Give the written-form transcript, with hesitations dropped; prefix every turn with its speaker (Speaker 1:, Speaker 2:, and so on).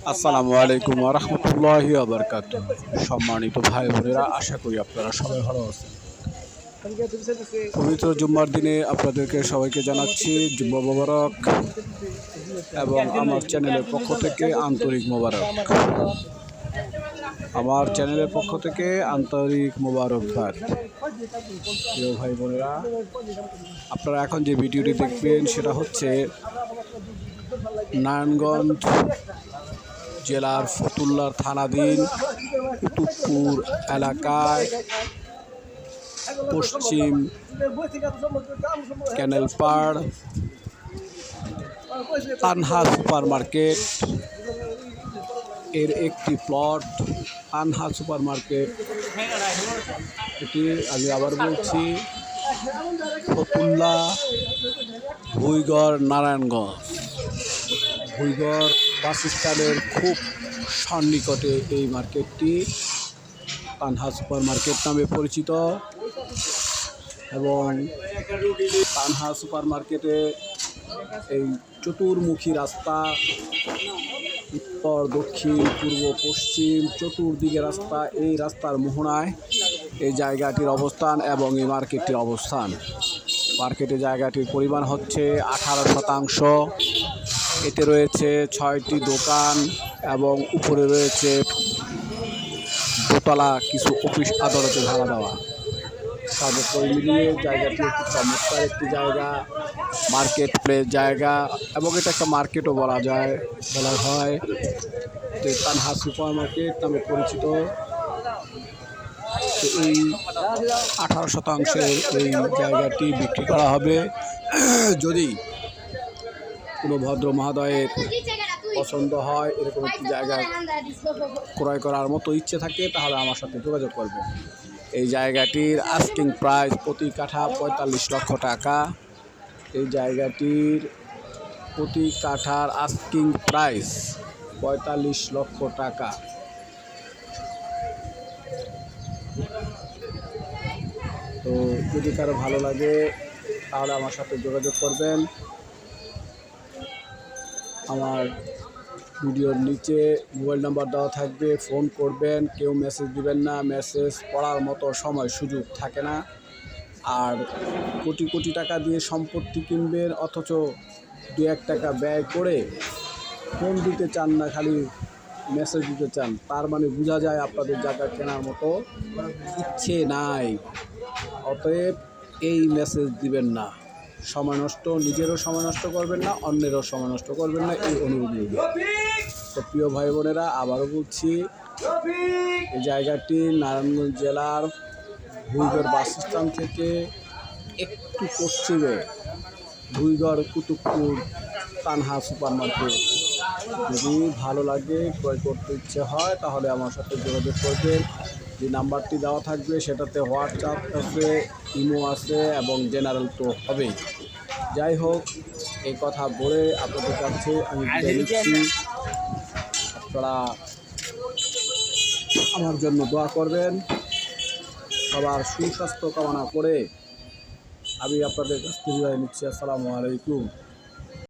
Speaker 1: আসসালামু আলাইকুম ওয়া রাহমাতুল্লাহি ওয়া বারাকাতুহু। সম্মানিত ভাই বোনেরা, আশা করি আপনারা সবাই ভালো আছেন। পবিত্র জুম্মার দিনে আপনাদেরকে সবাইকে জানাচ্ছি জুম্মা মোবারক এবং আমার চ্যানেলের পক্ষ থেকে আন্তরিক মোবারক। আমার চ্যানেলের পক্ষ থেকে আন্তরিক মোবারকবাদ। প্রিয় ভাই বোনেরা, আপনারা এখন যে ভিডিওটি দেখবেন সেটা হচ্ছে নারায়ণগঞ্জ জেলার ফতুল্লার থানাধীন কুতুবপুর এলাকায় পশ্চিম ক্যানেল পাড় আনহা সুপার মার্কেট এর একটি প্লট। আনহা সুপার মার্কেট, এটি আমি আবার বলছি, ফতুল্লা ভুইগড় নারায়ণগঞ্জ। ভুইগড় বাস স্ট্যান্ডের খুব সন্নিকটে এই মার্কেটটি আনহা সুপার মার্কেট নামে পরিচিত। এবং আনহা সুপার মার্কেটে এই চতুর্মুখী রাস্তা, উত্তর দক্ষিণ পূর্ব পশ্চিম চতুর্দিকে রাস্তা, এই রাস্তার মোহনায় এই জায়গাটির অবস্থান এবং এই মার্কেটটির অবস্থান। মার্কেটে জায়গাটির পরিমাণ হচ্ছে 18%। এতে রয়েছে 6টি দোকান এবং উপরে রয়েছে দোতলা কিছু অফিস আদালতে ভাড়া দেওয়া। সর্বোপরি মিলিয়ে জায়গাটি একটি চমৎকার একটি জায়গা, মার্কেট প্লেস জায়গা, এবং এটা একটা মার্কেটও বলা হয় যে আনহা সুপার মার্কেট নামে পরিচিত। তো এই 18% এই জায়গাটি বিক্রি করা হবে। যদি কোনো ভদ্র মহোদয়ের পছন্দ হয়, এরকম একটি জায়গা ক্রয় করার মতো ইচ্ছে থাকে, তাহলে আমার সাথে যোগাযোগ করবেন। এই জায়গাটির আস্কিং প্রাইস প্রতি কাঠা 45 লক্ষ টাকা। এই জায়গাটির প্রতি কাঠার আস্কিং প্রাইস 45 লক্ষ টাকা। তো যদি কারো ভালো লাগে তাহলে আমার সাথে যোগাযোগ করবেন। আমার ভিডিওর নিচে মোবাইল নাম্বার দেওয়া থাকবে, ফোন করবেন। কেউ মেসেজ দিবেন না, মেসেজ পড়ার মতো সময় সুযোগ থাকে না। আর কোটি কোটি টাকা দিয়ে সম্পত্তি কিনবেন, অথচ 2-1 টাকা ব্যয় করে ফোন দিতে চান না, খালি মেসেজ দিতে চান, তার মানে বোঝা যায় আপনাদের জায়গা কেনার মতো ইচ্ছে নাই। অতএব এই মেসেজ দিবেন না, সময় নষ্ট, নিজেরও সময় নষ্ট করবেন না, অন্যেরও সময় নষ্ট করবেন না, এই অনুরোধ রইল। তো প্রিয় ভাই বোনেরা, আবারও বলছি, এই জায়গাটি নারায়ণগঞ্জ জেলার ভুইগড় বাস স্ট্যান্ড থেকে একটু পশ্চিমে ভুইগড় কুতুবপুর আনহা সুপার মার্কেট। যদি ভালো লাগে, ক্রয় করতে ইচ্ছে হয়, তাহলে আমার সাথে যোগাযোগ করবেন। যে নাম্বারটি দেওয়া থাকবে সেটাতে হোয়াটসঅ্যাপ আছে, ইমো আছে এবং জেনারেল তো হবেই। যাই হোক, এই কথা বলে আপনাদের কাছে আমি বিদায় নিচ্ছি। আপনারা আমার জন্য দোয়া করবেন। সবার সুস্বাস্থ্য কামনা করে আমি আপনাদের কাছ থেকে বিদায় নিচ্ছি। আসসালামু আলাইকুম।